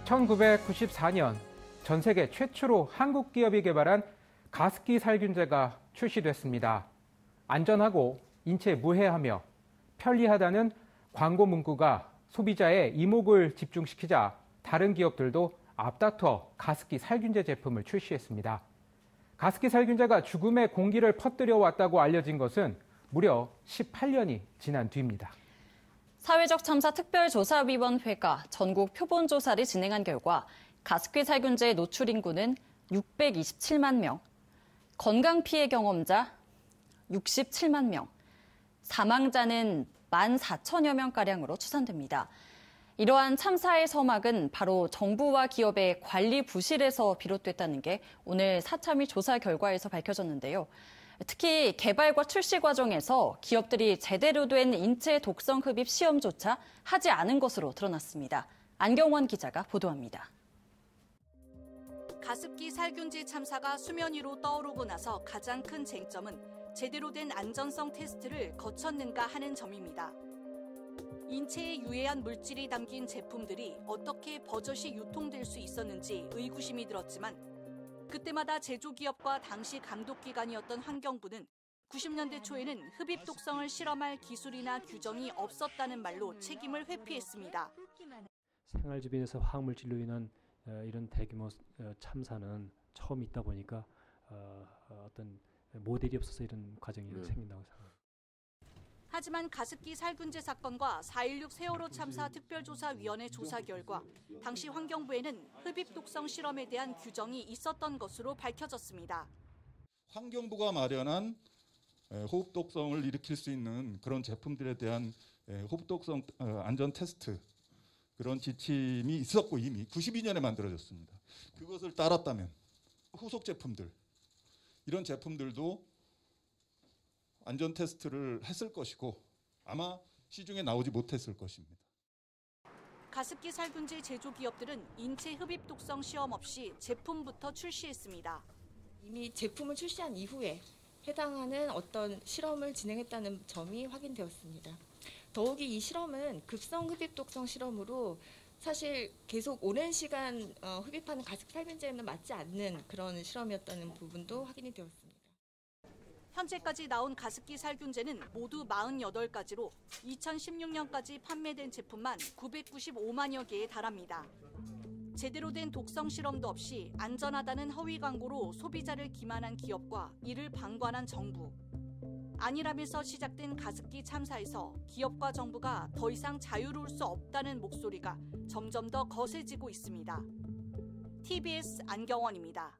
1994년 전 세계 최초로 한국 기업이 개발한 가습기 살균제가 출시됐습니다. 안전하고 인체에 무해하며 편리하다는 광고 문구가 소비자의 이목을 집중시키자 다른 기업들도 앞다퉈 가습기 살균제 제품을 출시했습니다. 가습기 살균제가 죽음의 공기를 퍼뜨려 왔다고 알려진 것은 무려 18년이 지난 뒤입니다. 사회적 참사 특별조사위원회가 전국 표본 조사를 진행한 결과 가습기 살균제의 노출 인구는 627만 명, 건강 피해 경험자 67만 명, 사망자는 14,000여 명가량으로 추산됩니다. 이러한 참사의 서막은 바로 정부와 기업의 관리 부실에서 비롯됐다는 게 오늘 사참위 조사 결과에서 밝혀졌는데요. 특히 개발과 출시 과정에서 기업들이 제대로 된 인체 독성 흡입 시험조차 하지 않은 것으로 드러났습니다. 안경원 기자가 보도합니다. 가습기 살균제 참사가 수면 위로 떠오르고 나서 가장 큰 쟁점은 제대로 된 안전성 테스트를 거쳤는가 하는 점입니다. 인체에 유해한 물질이 담긴 제품들이 어떻게 버젓이 유통될 수 있었는지 의구심이 들었지만 그때마다 제조기업과 당시 감독기관이었던 환경부는 90년대 초에는 흡입 독성을 실험할 기술이나 규정이 없었다는 말로 책임을 회피했습니다. 생활주변에서 화학물질로 인한 이런 대규모 참사는 처음 있다 보니까 어떤 모델이 없어서 이런 과정이 생긴다고 생각합니다. 하지만 가습기 살균제 사건과 4.16 세월호 참사 특별조사위원회 조사 결과 당시 환경부에는 흡입 독성 실험에 대한 규정이 있었던 것으로 밝혀졌습니다. 환경부가 마련한 호흡 독성을 일으킬 수 있는 그런 제품들에 대한 호흡 독성 안전 테스트 그런 지침이 있었고 이미 92년에 만들어졌습니다. 그것을 따랐다면 후속 제품들 이런 제품들도 안전 테스트를 했을 것이고 아마 시중에 나오지 못했을 것입니다. 가습기 살균제 제조기업들은 인체 흡입 독성 시험 없이 제품부터 출시했습니다. 이미 제품을 출시한 이후에 해당하는 어떤 실험을 진행했다는 점이 확인되었습니다. 더욱이 이 실험은 급성 흡입 독성 실험으로 사실 계속 오랜 시간 흡입하는 가습기 살균제에는 맞지 않는 그런 실험이었다는 부분도 확인이 되었습니다. 현재까지 나온 가습기 살균제는 모두 48가지로 2016년까지 판매된 제품만 995만여 개에 달합니다. 제대로 된 독성 실험도 없이 안전하다는 허위 광고로 소비자를 기만한 기업과 이를 방관한 정부. 아니라면서 시작된 가습기 참사에서 기업과 정부가 더 이상 자유로울 수 없다는 목소리가 점점 더 거세지고 있습니다. TBS 안경원입니다.